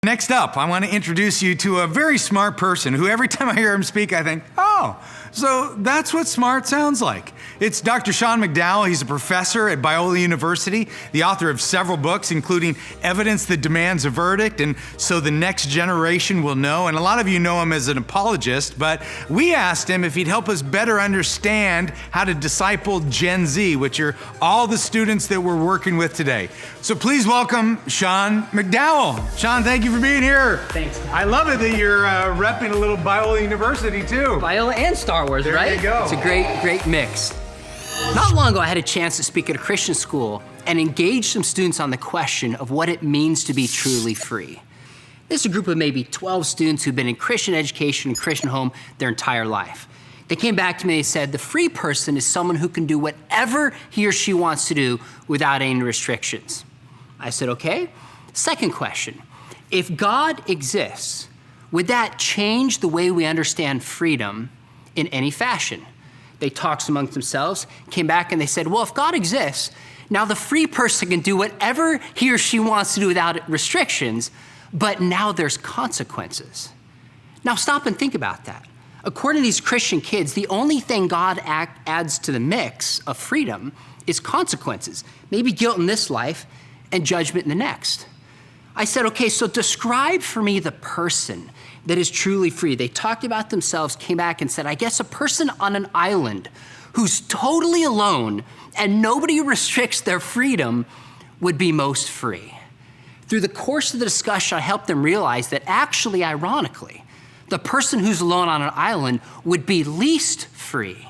Next up, I want to introduce you to a very smart person who every time I hear him speak, I think, oh, so that's what smart sounds like. It's Dr. Sean McDowell. He's a professor at Biola University, the author of several books, including Evidence That Demands a Verdict and So the Next Generation Will Know. And a lot of you know him as an apologist, but we asked him if he'd help us better understand how to disciple Gen Z, which are all the students that we're working with today. So please welcome Sean McDowell. Sean, thank you for being here. Thanks. I love it that you're repping a little Biola University too. Biola and Star Wars, there right? There you go. It's a great mix. Not long ago, I had a chance to speak at a Christian school and engage some students on the question of what it means to be truly free. This is a group of maybe 12 students who've been in Christian education and Christian home their entire life. They came back to me and they said, the free person is someone who can do whatever he or she wants to do without any restrictions. I said, okay. Second question, if God exists, would that change the way we understand freedom in any fashion? They talked amongst themselves, came back and they said, well, if God exists, now the free person can do whatever he or she wants to do without restrictions, but now there's consequences. Now stop and think about that. According to these Christian kids, the only thing God adds to the mix of freedom is consequences, maybe guilt in this life and judgment in the next. I said, okay, so describe for me the person that is truly free. They talked about themselves, came back and said, I guess a person on an island who's totally alone and nobody restricts their freedom would be most free. Through the course of the discussion, I helped them realize that actually, ironically, the person who's alone on an island would be least free,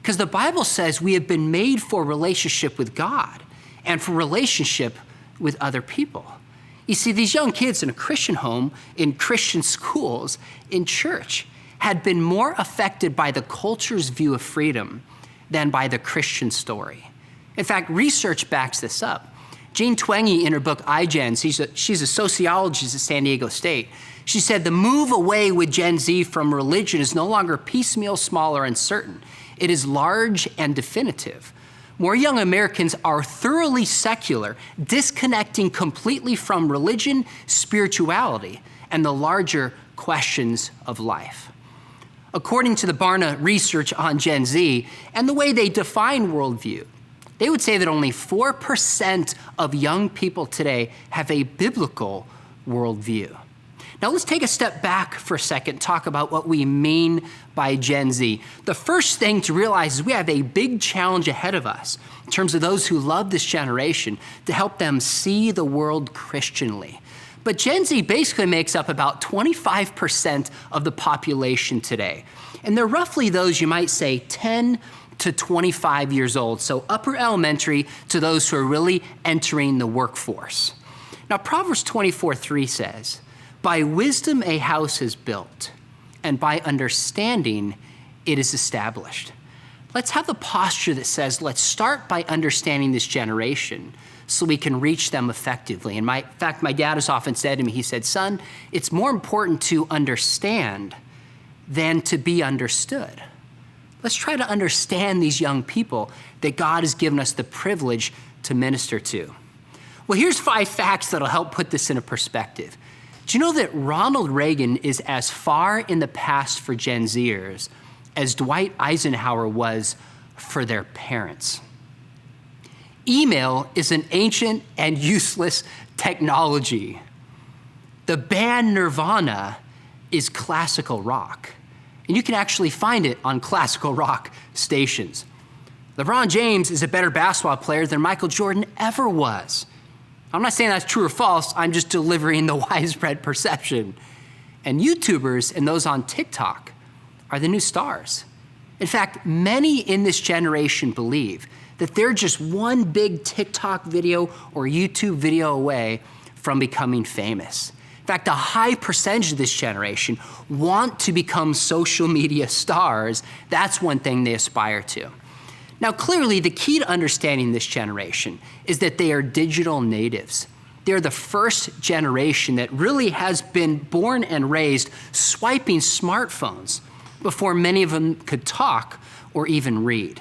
because the Bible says we have been made for relationship with God and for relationship with other people. You see, these young kids in a Christian home, in Christian schools, in church, had been more affected by the culture's view of freedom than by the Christian story. In fact, research backs this up. Jean Twenge, in her book, GenZ, she's a sociologist at San Diego State. She said, the move away with Gen Z from religion is no longer piecemeal, small, or uncertain. It is large and definitive. More young Americans are thoroughly secular, disconnecting completely from religion, spirituality, and the larger questions of life. According to the Barna research on Gen Z and the way they define worldview, they would say that only 4% of young people today have a biblical worldview. Now let's take a step back for a second, talk about what we mean by Gen Z. The first thing to realize is we have a big challenge ahead of us in terms of those who love this generation to help them see the world Christianly. But Gen Z basically makes up about 25% of the population today. And they're roughly those, you might say, 10 to 25 years old, so upper elementary to those who are really entering the workforce. Now Proverbs 24:3 says, by wisdom a house is built, and by understanding it is established. Let's have the posture that says, let's start by understanding this generation so we can reach them effectively. And in fact, my dad has often said to me, he said, son, it's more important to understand than to be understood. Let's try to understand these young people that God has given us the privilege to minister to. Well, here's 5 facts that'll help put this into perspective. Do you know that Ronald Reagan is as far in the past for Gen Zers as Dwight Eisenhower was for their parents? Email is an ancient and useless technology. The band Nirvana is classical rock, and you can actually find it on classical rock stations. LeBron James is a better basketball player than Michael Jordan ever was. I'm not saying that's true or false, I'm just delivering the widespread perception. And YouTubers and those on TikTok are the new stars. In fact, many in this generation believe that they're just one big TikTok video or YouTube video away from becoming famous. In fact, a high percentage of this generation want to become social media stars. That's one thing they aspire to. Now, clearly, the key to understanding this generation is that they are digital natives. They're the first generation that really has been born and raised swiping smartphones before many of them could talk or even read.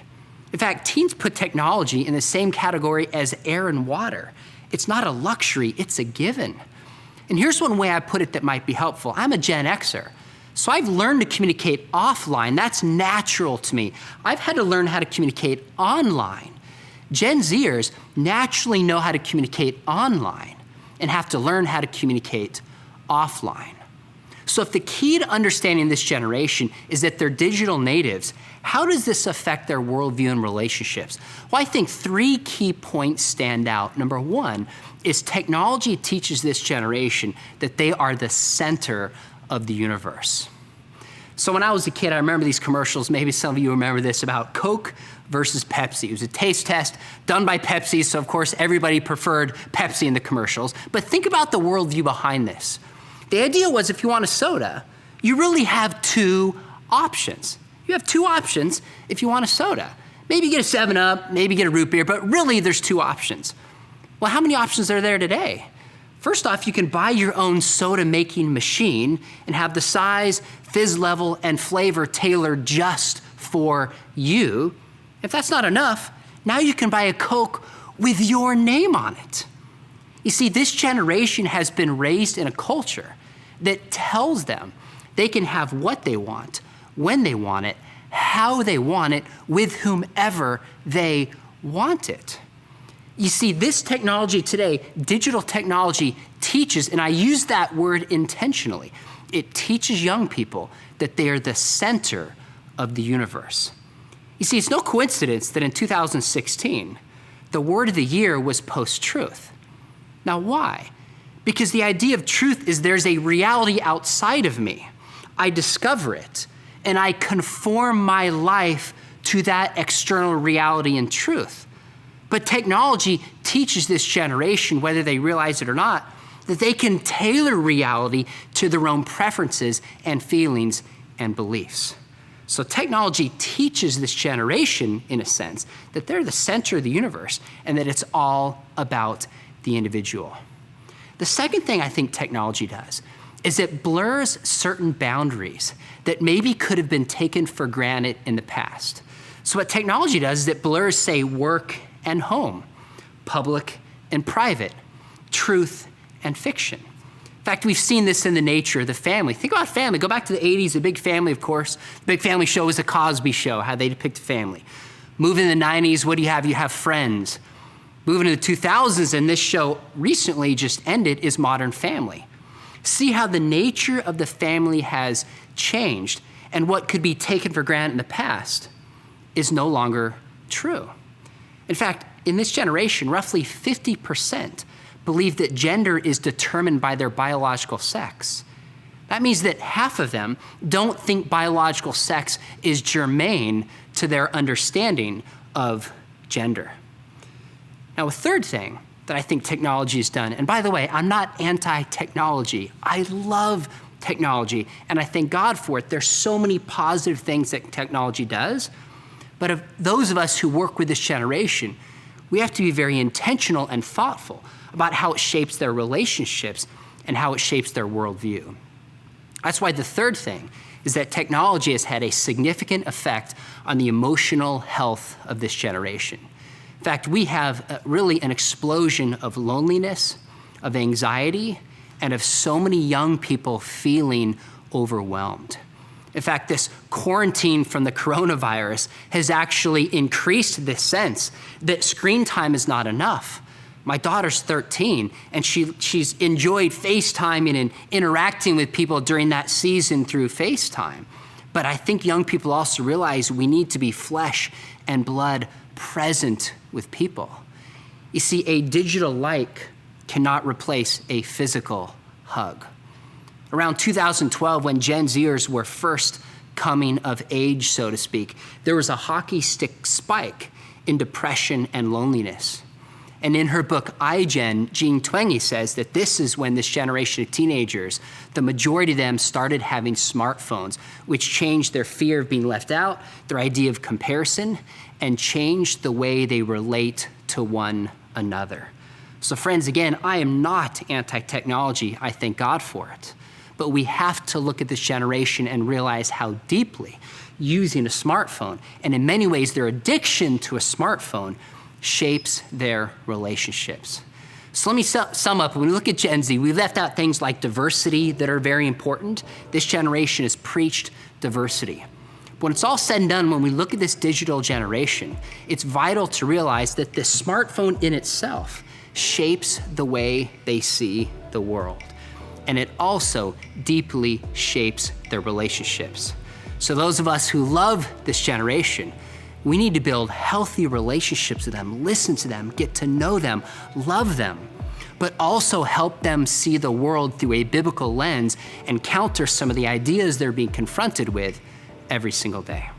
In fact, teens put technology in the same category as air and water. It's not a luxury, it's a given. And here's one way I put it that might be helpful. I'm a Gen Xer, so I've learned to communicate offline. That's natural to me. I've had to learn how to communicate online. Gen Zers naturally know how to communicate online and have to learn how to communicate offline. So if the key to understanding this generation is that they're digital natives, how does this affect their worldview and relationships? Well, I think 3 key points stand out. Number 1 is technology teaches this generation that they are the center of the universe. So when I was a kid, I remember these commercials, maybe some of you remember this, about Coke versus Pepsi. It was a taste test done by Pepsi, so of course everybody preferred Pepsi in the commercials. But think about the worldview behind this. The idea was if you want a soda, you really have 2 options. You have 2 options if you want a soda. Maybe get a 7-Up, maybe get a root beer, but really there's 2 options. Well, how many options are there today? First off, you can buy your own soda making machine and have the size, fizz level, and flavor tailored just for you. If that's not enough, now you can buy a Coke with your name on it. You see, this generation has been raised in a culture that tells them they can have what they want, when they want it, how they want it, with whomever they want it. You see, this technology today, digital technology, teaches, and I use that word intentionally, it teaches young people that they are the center of the universe. You see, it's no coincidence that in 2016, the word of the year was post-truth. Now, why? Because the idea of truth is there's a reality outside of me. I discover it, and I conform my life to that external reality and truth. But technology teaches this generation, whether they realize it or not, that they can tailor reality to their own preferences and feelings and beliefs. So technology teaches this generation, in a sense, that they're the center of the universe and that it's all about the individual. The second thing I think technology does is it blurs certain boundaries that maybe could have been taken for granted in the past. So what technology does is it blurs, say, work and home, public and private, truth and fiction. In fact, we've seen this in the nature of the family. Think about family. Go back to the 80s, The Big Family, of course. The Big Family Show was a Cosby Show, how they depict family. Moving in the 90s, what do you have? You have Friends. Moving to the 2000s, and this show recently just ended, is Modern Family. See how the nature of the family has changed, and what could be taken for granted in the past is no longer true. In fact, in this generation, roughly 50% believe that gender is determined by their biological sex. That means that half of them don't think biological sex is germane to their understanding of gender. Now, a third thing that I think technology has done, and by the way, I'm not anti-technology. I love technology, and I thank God for it. There's so many positive things that technology does, but of those of us who work with this generation, we have to be very intentional and thoughtful about how it shapes their relationships and how it shapes their worldview. That's why the third thing is that technology has had a significant effect on the emotional health of this generation. In fact, we have really an explosion of loneliness, of anxiety, and of so many young people feeling overwhelmed. In fact, this quarantine from the coronavirus has actually increased this sense that screen time is not enough. My daughter's 13, and she's enjoyed FaceTiming and interacting with people during that season through FaceTime. But I think young people also realize we need to be flesh and blood present with people. You see, a digital like cannot replace a physical hug. Around 2012, when Gen Zers were first coming of age, so to speak, there was a hockey stick spike in depression and loneliness. And in her book, iGen, Jean Twenge says that this is when this generation of teenagers, the majority of them started having smartphones, which changed their fear of being left out, their idea of comparison, and changed the way they relate to one another. So friends, again, I am not anti-technology. I thank God for it. But we have to look at this generation and realize how deeply using a smartphone, and in many ways their addiction to a smartphone, shapes their relationships. So let me sum up. When we look at Gen Z, we left out things like diversity that are very important. This generation has preached diversity. But when it's all said and done, when we look at this digital generation, it's vital to realize that the smartphone in itself shapes the way they see the world. And it also deeply shapes their relationships. So those of us who love this generation, we need to build healthy relationships with them, listen to them, get to know them, love them, but also help them see the world through a biblical lens and counter some of the ideas they're being confronted with every single day.